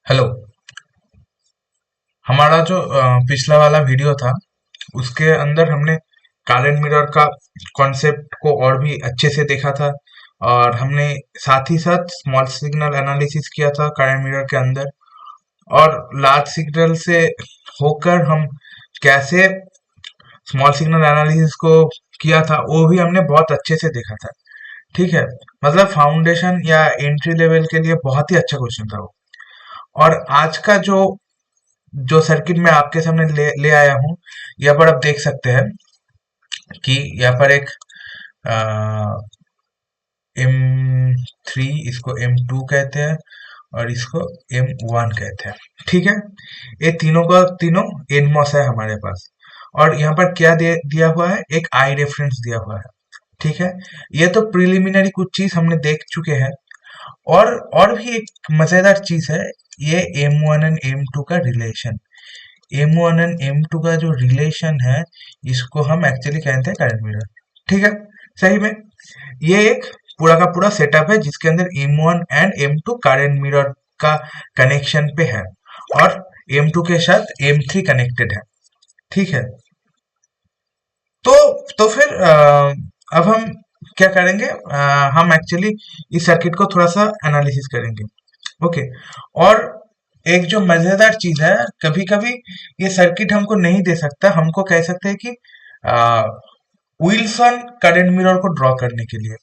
Hello. हमारा जो पिछला वाला वीडियो था उसके अंदर हमने कारेंट मिरर का कॉन्सेप्ट को और भी अच्छे से देखा था। और हमने साथ ही साथ स्मॉल सिग्नल एनालिसिस किया था कारेंट मिरर के अंदर। और लार्ज सिग्नल से होकर हम कैसे स्मॉल सिग्नल एनालिसिस को किया था वो भी हमने बहुत अच्छे से देखा था। ठीक है। मतलब फाउंडेशन या एंट्री लेवल के लिए बहुत ही अच्छा क्वेश्चन था वो। और आज का जो जो सर्किट मैं आपके सामने ले आया हूँ, यहाँ पर आप देख सकते हैं कि यहाँ पर एक M3, इसको M2 कहते हैं और इसको M1 कहते हैं। ठीक है। ये तीनों का तीनों एनमॉस है हमारे पास। और यहाँ पर क्या दिया हुआ है, एक आई रेफरेंस दिया हुआ है। ठीक है। ये तो प्रिलिमिनरी कुछ चीज हमने देख चुके हैं। और भी एक मजेदार चीज है, ये M1 एंड M2 का रिलेशन। M1 एंड M2 का जो रिलेशन है, इसको हम एक्चुअली कहते हैं करंट मिरर। ठीक है। सही में ये एक पूरा का पूरा सेटअप है जिसके अंदर M1 and M2 current mirror का कनेक्शन पे है और M2 के साथ M3 कनेक्टेड है। ठीक है। तो फिर अब हम क्या करेंगे, हम एक्चुअली इस सर्किट को थोड़ा सा एनालिसिस करेंगे। ओके। और एक जो मजेदार चीज है, कभी कभी ये सर्किट हमको नहीं दे सकता, हमको कह सकते हैं कि विल्सन करंट मिरर को ड्रॉ करने के लिए।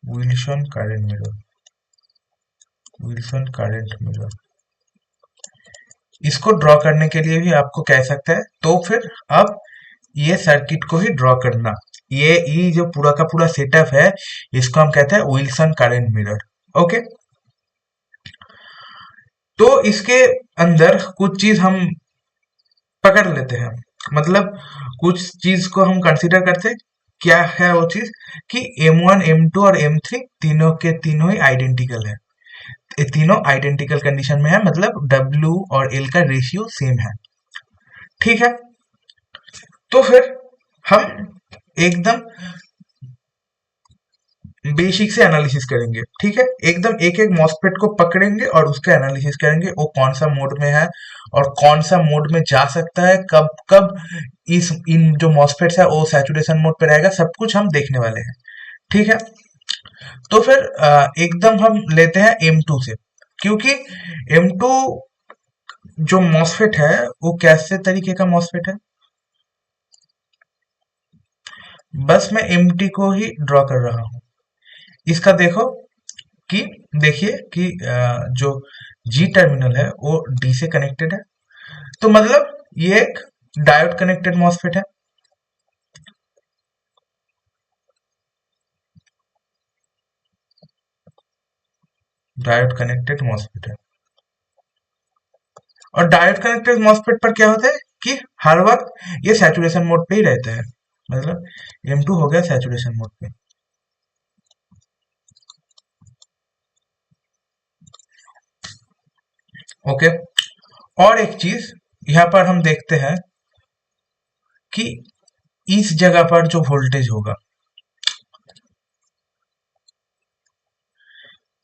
Wilson current mirror, Wilson current mirror, इसको ड्रॉ करने के लिए भी आपको कह सकता है। तो फिर अब ये सर्किट को ही ड्रॉ करना, ये जो पूरा का पूरा सेटअप है, इसको हम कहते हैं विल्सन करंट मिरर। ओके। तो इसके अंदर कुछ चीज हम पकड़ लेते हैं। मतलब कुछ चीज को हम कंसीडर करते हैं। क्या है वो चीज, कि M1 M2 और M3 तीनों के तीनों ही आइडेंटिकल है। ये तीनों आइडेंटिकल कंडीशन में है, मतलब W और L का रेशियो सेम है। ठीक है। तो फिर हम एकदम बेसिक से एनालिसिस करेंगे। ठीक है। एकदम एक एक मॉसफेट को पकड़ेंगे और उसका एनालिसिस करेंगे, वो कौन सा मोड में है और कौन सा मोड में जा सकता है, कब कब इस इन जो मॉसफेट्स है वो सैचुरेशन मोड पे रहेगा, सब कुछ हम देखने वाले हैं। ठीक है। तो फिर एकदम हम लेते हैं M2 से, क्योंकि M2 जो मॉसफेट है वो कैसे तरीके का मॉसफेट है। बस मैं MT को ही ड्रॉ कर रहा हूँ। इसका देखो कि देखिए कि जो जी टर्मिनल है वो डी से कनेक्टेड है। तो मतलब ये एक डायोड कनेक्टेड मॉसफेट है। डायोड कनेक्टेड मॉसफेट है। और डायोड कनेक्टेड मॉसफेट पर क्या होता है कि हर वक्त ये सैचुरेशन मोड पे ही रहता है। मतलब M2 हो गया सैचुरेशन मोड पे। ओके। और एक चीज यहाँ पर हम देखते हैं कि इस जगह पर जो वोल्टेज होगा,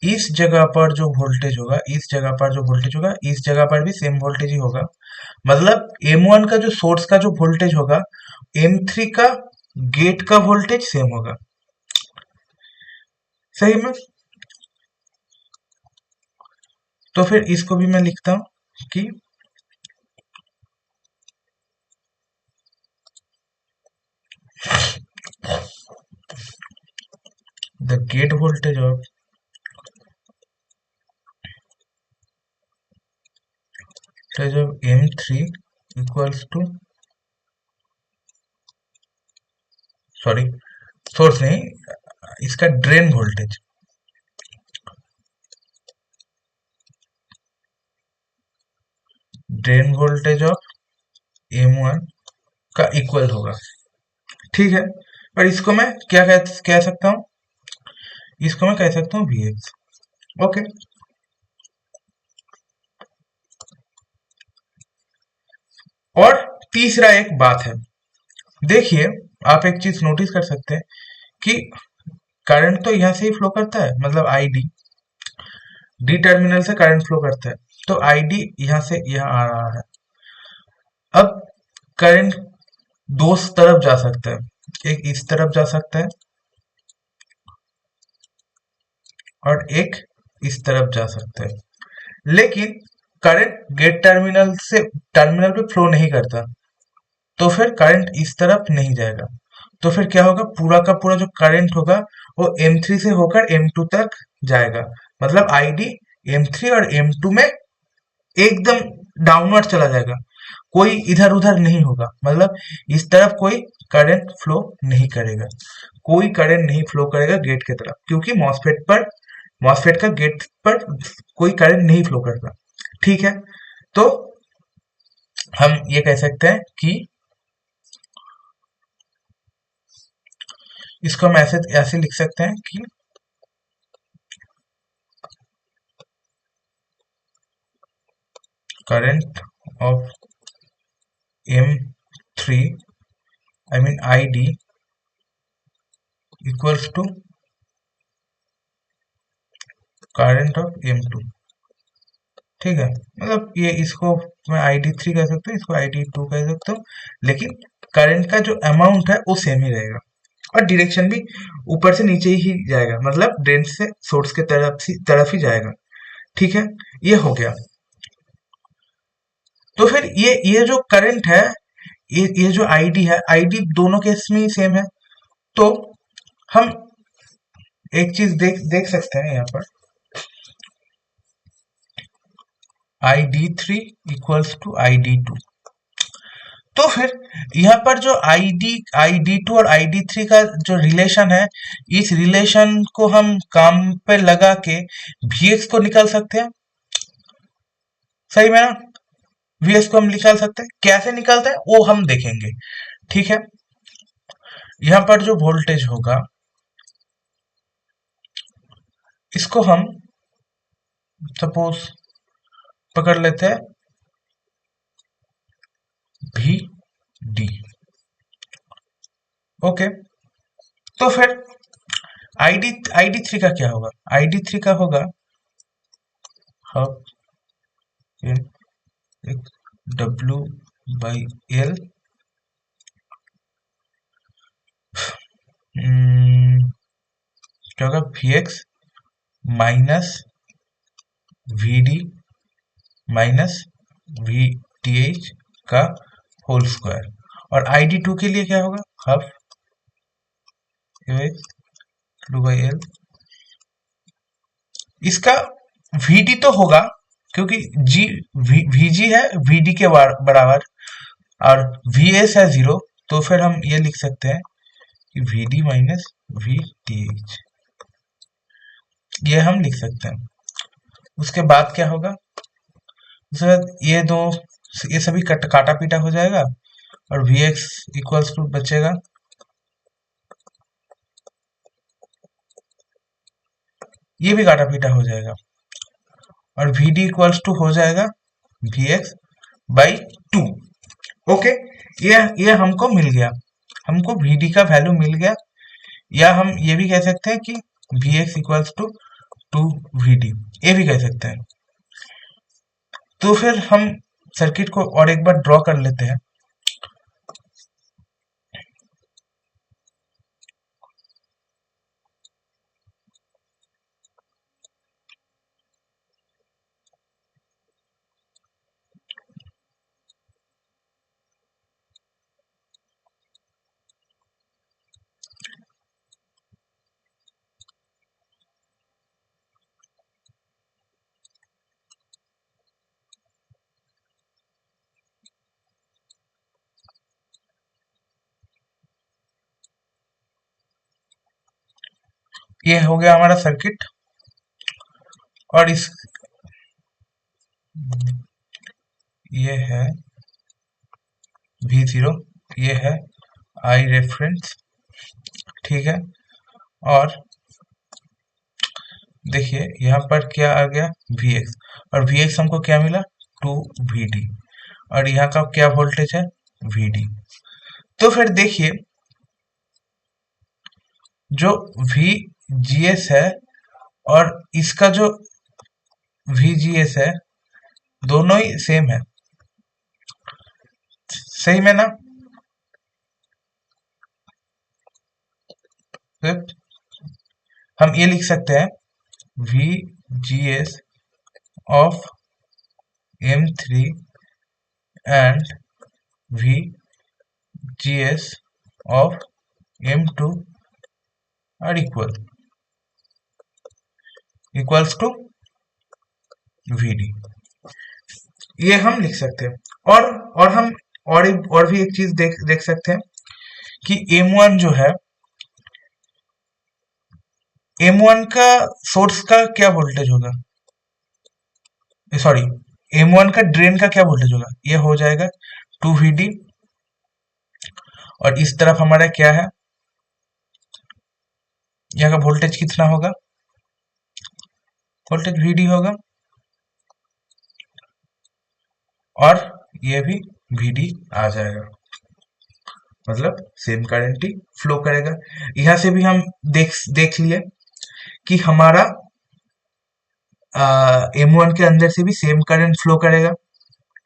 इस जगह पर जो वोल्टेज होगा, इस जगह पर जो वोल्टेज होगा, इस जगह पर भी सेम वोल्टेज ही होगा। मतलब M1 का जो सोर्स का जो वोल्टेज होगा, M3 का गेट का वोल्टेज सेम होगा। सही में। तो फिर इसको भी मैं लिखता हूं कि the gate voltage of M3 equals to, sorry, source नहीं, इसका drain voltage, drain voltage of M1 का इक्वल होगा। ठीक है। और इसको मैं क्या कह सकता हूँ, इसको मैं कह सकता हूँ Vx। ओके। और तीसरा एक बात है, देखिए, आप एक चीज नोटिस कर सकते हैं कि करंट तो यहाँ से ही फ्लो करता है, मतलब आई डी टर्मिनल से करंट फ्लो करता है, तो आई डी यहाँ से यहाँ आ रहा है। अब करंट दो तरफ जा सकता है, एक इस तरफ जा सकता है और एक इस तरफ जा सकता है, लेकिन करंट गेट टर्मिनल से टर्मिनल पे फ्लो नहीं करता, तो फिर करंट इस तरफ नहीं जाएगा। तो फिर क्या होगा, पूरा का पूरा जो करंट होगा वो M3 से होकर M2 तक जाएगा, मतलब आईडी M3 और M2 में एकदम डाउनवर्ड चला जाएगा, कोई इधर उधर नहीं होगा, मतलब इस तरफ कोई करंट फ्लो नहीं करेगा, कोई करंट नहीं फ्लो करेगा गेट की तरफ, क्योंकि मॉसफेट का गेट पर कोई करंट नहीं फ्लो करता। ठीक है, तो हम ये कह सकते हैं कि इसको हम ऐसे लिख सकते हैं कि current of M3 I mean ID equals to current of M2। ठीक है, मतलब ये इसको मैं ID3 कह सकता हूँ, इसको ID2 कह सकता हूँ, लेकिन करंट का जो अमाउंट है वो सेम ही रहेगा और डायरेक्शन भी ऊपर से नीचे ही जाएगा, मतलब ड्रेन से सोर्स के तरफ ही जाएगा। ठीक है, ये हो गया। तो फिर ये जो करंट है, ये जो आईडी है, आईडी दोनों केस में ही सेम है, तो हम एक चीज देख सकते हैं यहाँ पर, ID3 इक्वल्स टू ID2। तो फिर यहाँ पर जो ID2 और ID3 का जो रिलेशन है, इस रिलेशन को हम काम पे लगा के VX को निकाल सकते हैं, सही में ना। VX को हम निकाल सकते हैं, कैसे निकालते हैं वो हम देखेंगे। ठीक है, यहाँ पर जो वोल्टेज होगा इसको हम सपोज पकड़ लेते हैं VD। ओके, तो फिर ID3 का क्या होगा, ID3 का होगा हाफ W/L क्या होगा, VX minus VD minus VTH का होल स्क्वायर, और ID2 के लिए क्या होगा, हाफ W/L। इसका VD तो होगा क्योंकि VG है VD के बराबर, और VS है 0, तो फिर हम ये लिख सकते हैं कि VD माइनस VTH, ये हम लिख सकते हैं। उसके बाद क्या होगा, उसके बाद ये सभी काटा पीटा हो जाएगा और VX इक्वल्स टू बचेगा ये भी काटा पीटा हो जाएगा, और VD इक्वल्स टू हो जाएगा VX/2। ओके, ये हमको मिल गया, हमको VD का वैल्यू मिल गया, या हम ये भी कह सकते हैं कि VX इक्वल्स टू 2VD, ये भी कह सकते हैं। तो फिर हम सर्किट को और एक बार ड्रॉ कर लेते हैं। ये हो गया हमारा सर्किट, और ये है V0, ये है I रेफरेंस। ठीक है, और देखिए यहाँ पर क्या आ गया, Vx, और Vx हमको क्या मिला, 2VD, और यहाँ का क्या वोल्टेज है, VD। तो फिर देखिए जो जीएस है और इसका जो VGS है, दोनों ही सेम है। सही में ना? फिर हम ये लिख सकते हैं VGS of M3 and VGS of M2 are equals to VD। ये हम लिख सकते हैं। और हम और भी एक चीज देख सकते हैं कि M1 जो है, M1 का सोर्स का क्या वोल्टेज होगा, सॉरी, M1 का ड्रेन का क्या वोल्टेज होगा, ये हो जाएगा 2VD। और इस तरफ हमारा क्या है, यहाँ का वोल्टेज कितना होगा, वोल्टेज VD होगा, और ये भी VD आ जाएगा, मतलब सेम करंट ही फ्लो करेगा। यहां से भी हम देख लिए कि हमारा M1 के अंदर से भी सेम करंट फ्लो करेगा।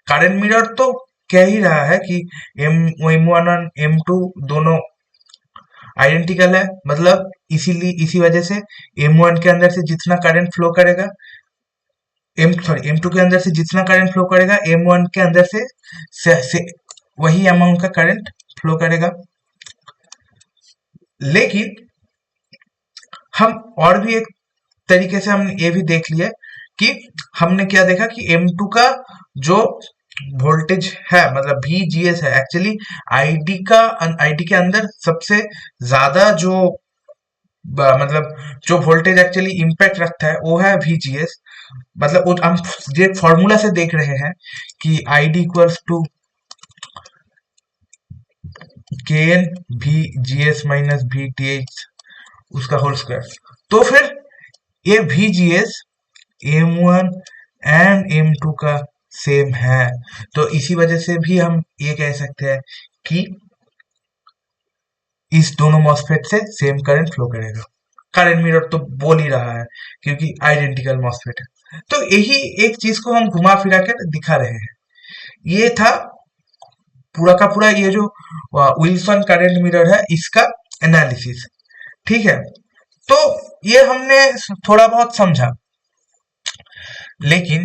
करंट मिरर तो कह ही रहा है कि M1 और M2 दोनों आइडेंटिकल है, मतलब इसीलिए इसी वजह से M1 के अंदर से जितना करंट फ्लो करेगा, M2 के अंदर से जितना करंट फ्लो करेगा, M1 के अंदर से वही अमाउंट का करंट फ्लो करेगा। लेकिन हम और भी एक तरीके से हम ये भी देख लिया कि हमने क्या देखा कि M2 का जो वोल्टेज है, मतलब VGS है, एक्चुअली आईडी के अंदर सबसे ज्यादा जो मतलब जो वोल्टेज एक्चुअली इम्पैक्ट रखता है वो है VGS। मतलब हम ये फॉर्मूला से देख रहे हैं कि ID equals to KN VGS minus VTH उसका होल स्क्वायर। तो फिर ये VGS M1 एंड M2 का सेम है, तो इसी वजह से भी हम ये कह सकते हैं कि इस दोनों मॉसफेट से सेम करंट फ्लो करेगा। करंट मिरर तो बोल ही रहा है क्योंकि आइडेंटिकल मॉसफेट है। तो यही एक चीज को हम घुमा फिरा कर दिखा रहे हैं। ये था पूरा का पूरा ये जो विल्सन करंट मिरर है इसका एनालिसिस। ठीक है, तो ये हमने थोड़ा बहुत समझा, लेकिन